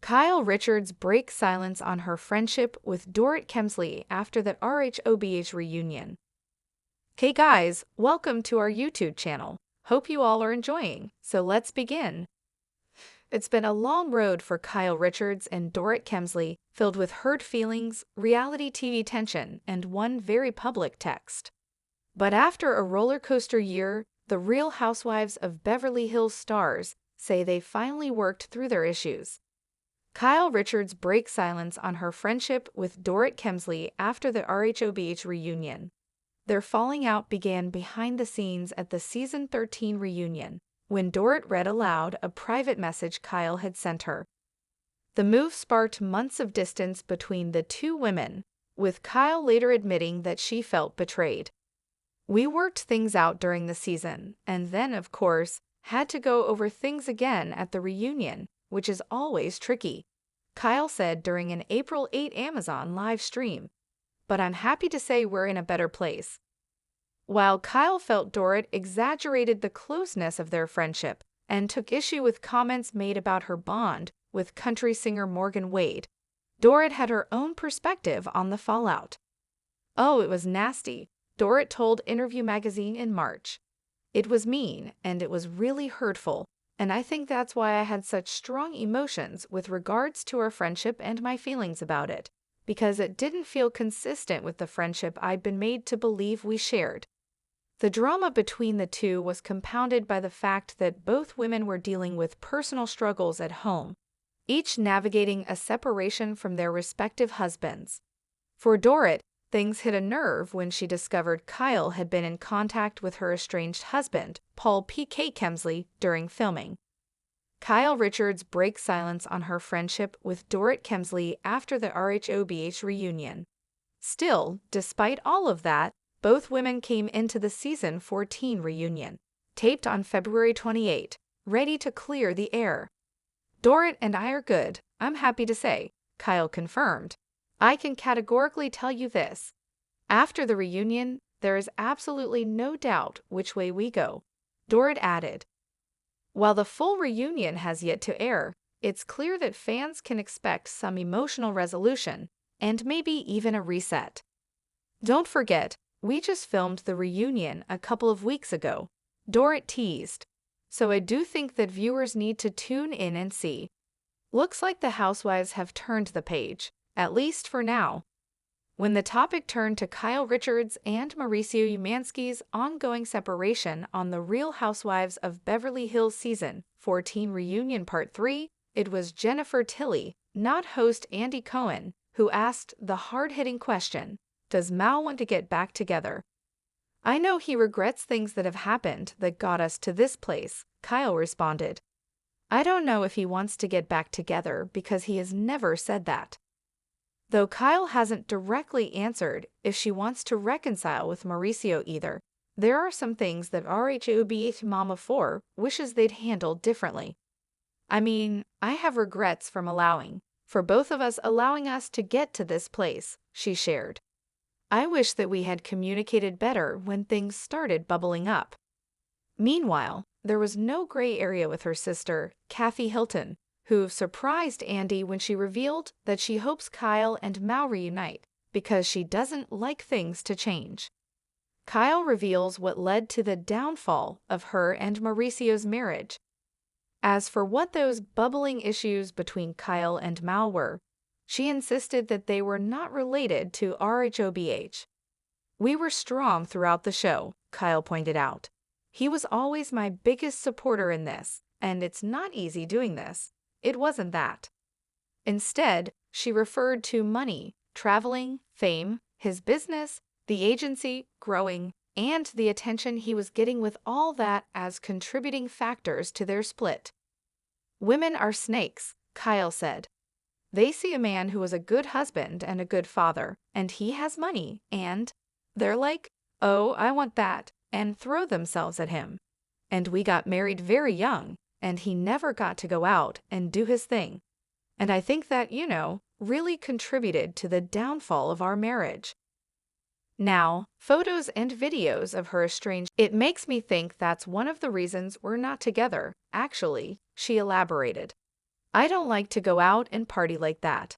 Kyle Richards breaks silence on her friendship with Dorit Kemsley after the RHOBH reunion. Hey guys, welcome to our YouTube channel. Hope you all are enjoying, so let's begin. It's been a long road for Kyle Richards and Dorit Kemsley, filled with hurt feelings, reality TV tension, and one very public text. But after a roller coaster year, the Real Housewives of Beverly Hills stars say they finally worked through their issues. Kyle Richards breaks silence on her friendship with Dorit Kemsley after the RHOBH reunion. Their falling out began behind the scenes at the season 13 reunion, when Dorit read aloud a private message Kyle had sent her. The move sparked months of distance between the two women, with Kyle later admitting that she felt betrayed. "We worked things out during the season, and then, of course, had to go over things again at the reunion, which is always tricky," Kyle said during an April 8 Amazon live stream. "But I'm happy to say we're in a better place." While Kyle felt Dorit exaggerated the closeness of their friendship and took issue with comments made about her bond with country singer Morgan Wade, Dorit had her own perspective on the fallout. "Oh, it was nasty," Dorit told Interview magazine in March. "It was mean, and it was really hurtful, and I think that's why I had such strong emotions with regards to our friendship and my feelings about it, because it didn't feel consistent with the friendship I'd been made to believe we shared." The drama between the two was compounded by the fact that both women were dealing with personal struggles at home, each navigating a separation from their respective husbands. For Dorit, things hit a nerve when she discovered Kyle had been in contact with her estranged husband, Paul P.K. Kemsley, during filming. Kyle Richards breaks silence on her friendship with Dorit Kemsley after the RHOBH reunion. Still, despite all of that, both women came into the season 14 reunion, taped on February 28, ready to clear the air. "Dorit and I are good, I'm happy to say," Kyle confirmed. "I can categorically tell you this. After the reunion, there is absolutely no doubt which way we go," Dorit added. While the full reunion has yet to air, it's clear that fans can expect some emotional resolution and maybe even a reset. "Don't forget, we just filmed the reunion a couple of weeks ago," Dorit teased. "So I do think that viewers need to tune in and see." Looks like the Housewives have turned the page, at least for now. When the topic turned to Kyle Richards and Mauricio ongoing separation on the Real Housewives of Beverly Hills Season 14 Reunion Part 3, it was Jennifer Tilly, not host Andy Cohen, who asked the hard-hitting question, "Does Mal want to get back together?" "I know he regrets things that have happened that got us to this place," Kyle responded. "I don't know if he wants to get back together because he has never said that." Though Kyle hasn't directly answered if she wants to reconcile with Mauricio either, there are some things that RHOBH Mama 4 wishes they'd handled differently. "I mean, I have regrets for both of us allowing us to get to this place," she shared. "I wish that we had communicated better when things started bubbling up." Meanwhile, there was no gray area with her sister, Kathy Hilton, who surprised Andy when she revealed that she hopes Kyle and Mal reunite because she doesn't like things to change. Kyle reveals what led to the downfall of her and Mauricio's marriage. As for what those bubbling issues between Kyle and Mal were, she insisted that they were not related to RHOBH. "We were strong throughout the show," Kyle pointed out. "He was always my biggest supporter in this, and it's not easy doing this. It wasn't that." Instead, she referred to money, traveling, fame, his business, the agency growing, and the attention he was getting with all that as contributing factors to their split. "Women are snakes," Kyle said. "They see a man who is a good husband and a good father, and he has money, and they're like, 'Oh, I want that,' and throw themselves at him. And we got married very young, and he never got to go out and do his thing. And I think that, really contributed to the downfall of our marriage." Now, photos and videos of her estranged. "It makes me think that's one of the reasons we're not together, actually," she elaborated. I don't like to go out and party like that.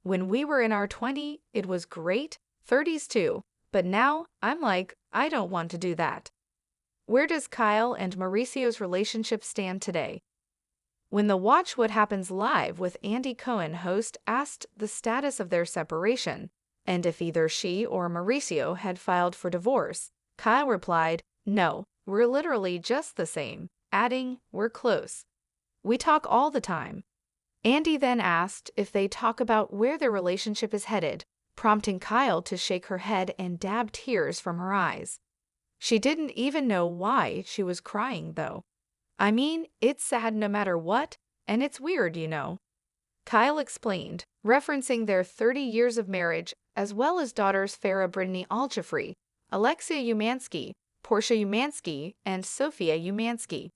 When we were in our 20s, it was great, 30s too, but now I'm like, I don't want to do that. Where does Kyle and Mauricio's relationship stand today? When the Watch What Happens Live with Andy Cohen host asked the status of their separation, and if either she or Mauricio had filed for divorce, Kyle replied, "No, we're literally just the same," adding, "We're close. We talk all the time." Andy then asked if they talk about where their relationship is headed, prompting Kyle to shake her head and dab tears from her eyes. She didn't even know why she was crying, though. "I mean, it's sad no matter what, and it's weird, you know." Kyle explained, referencing their 30 years of marriage, as well as daughters Farrah Brittany Aljafree, Alexia Umansky, Portia Umansky, and Sophia Umansky.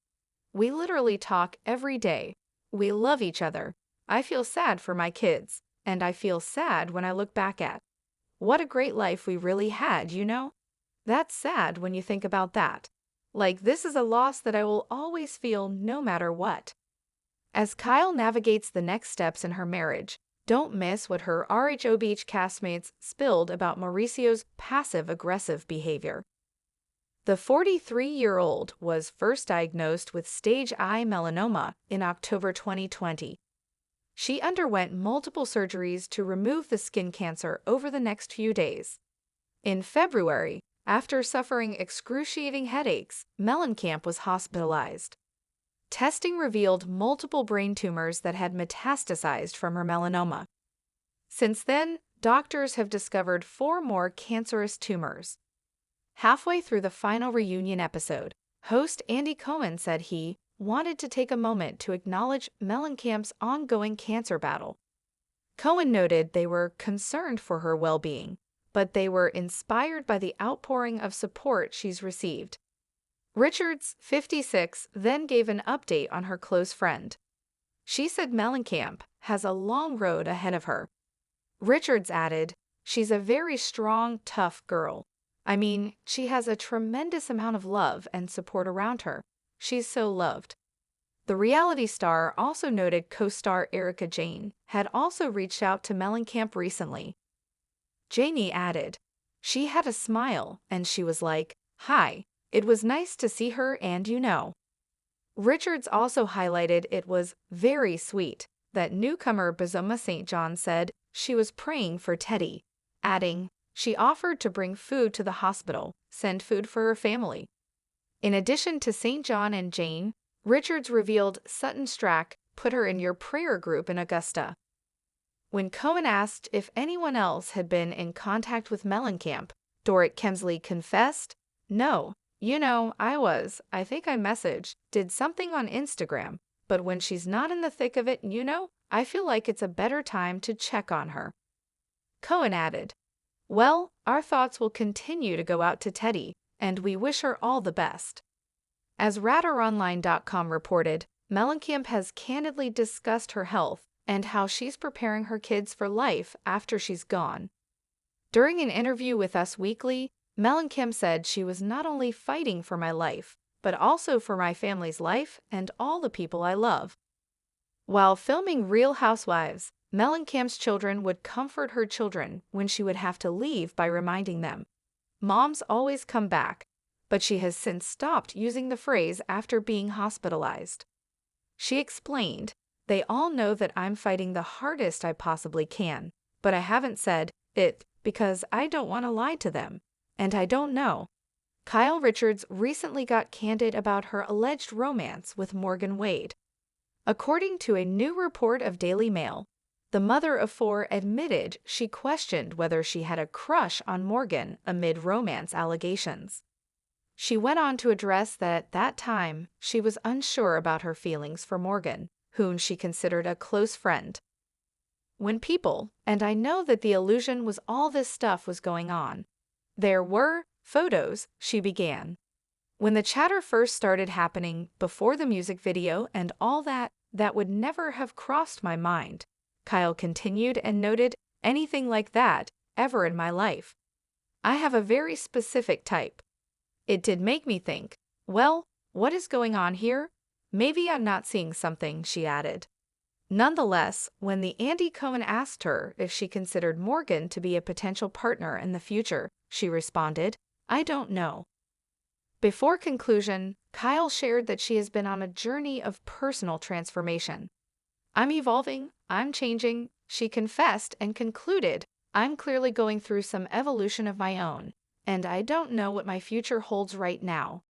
"We literally talk every day. We love each other. I feel sad for my kids, and I feel sad when I look back at what a great life we really had, you know? That's sad when you think about that. Like, this is a loss that I will always feel no matter what." As Kyle navigates the next steps in her marriage, don't miss what her RHOBH castmates spilled about Mauricio's passive-aggressive behavior. The 43-year-old was first diagnosed with stage I melanoma in October 2020. She underwent multiple surgeries to remove the skin cancer over the next few days. In February, after suffering excruciating headaches, Melanchamps was hospitalized. Testing revealed multiple brain tumors that had metastasized from her melanoma. Since then, doctors have discovered 4 more cancerous tumors. Halfway through the final reunion episode, host Andy Cohen said he wanted to take a moment to acknowledge Melanchamps' ongoing cancer battle. Cohen noted they were concerned for her well-being, but they were inspired by the outpouring of support she's received. Richards, 56, then gave an update on her close friend. She said Melanchamps has a long road ahead of her. Richards added, "She's a very strong, tough girl. I mean, she has a tremendous amount of love and support around her. She's so loved." The reality star also noted co-star Erika Jayne had also reached out to Melanchamps recently. Janie added, "She had a smile, and she was like, 'Hi, it was nice to see her and you know.'" Richards also highlighted it was very sweet that newcomer Bizoma St Johns said she was praying for Teddy, adding, "She offered to bring food to the hospital, send food for her family." In addition to St. John and Jane, Richards revealed Sutton Strack put her in your prayer group in Augusta. When Cohen asked if anyone else had been in contact with Melanchamps, Dorit Kemsley confessed, "No, you know, I think I messaged, did something on Instagram, but when she's not in the thick of it, you know, I feel like it's a better time to check on her." Cohen added, "Well, our thoughts will continue to go out to Teddy, and we wish her all the best." As RadarOnline.com reported, Melanchamps has candidly discussed her health and how she's preparing her kids for life after she's gone. During an interview with Us Weekly, Melanchamps said she was not only fighting for my life, but also for my family's life and all the people I love. While filming Real Housewives, Melanchamps' children would comfort her children when she would have to leave by reminding them, "Moms always come back," but she has since stopped using the phrase after being hospitalized. She explained, "They all know that I'm fighting the hardest I possibly can, but I haven't said it because I don't want to lie to them, and I don't know." Kyle Richards recently got candid about her alleged romance with Morgan Wade. According to a new report of Daily Mail, the mother of 4 admitted she questioned whether she had a crush on Morgan amid romance allegations. She went on to address that at that time she was unsure about her feelings for Morgan, whom she considered a close friend. When people, and I know that the illusion was all this stuff was going on. There were photos, she began. When the chatter first started happening before the music video and all that would never have crossed my mind. Kyle continued and noted, anything like that, ever in my life. I have a very specific type. It did make me think, well, what is going on here? Maybe I'm not seeing something, she added. Nonetheless, when the Andy Cohen asked her if she considered Morgan to be a potential partner in the future, she responded, "I don't know." Before conclusion, Kyle shared that she has been on a journey of personal transformation. "I'm evolving, I'm changing," she confessed and concluded, "I'm clearly going through some evolution of my own, and I don't know what my future holds right now."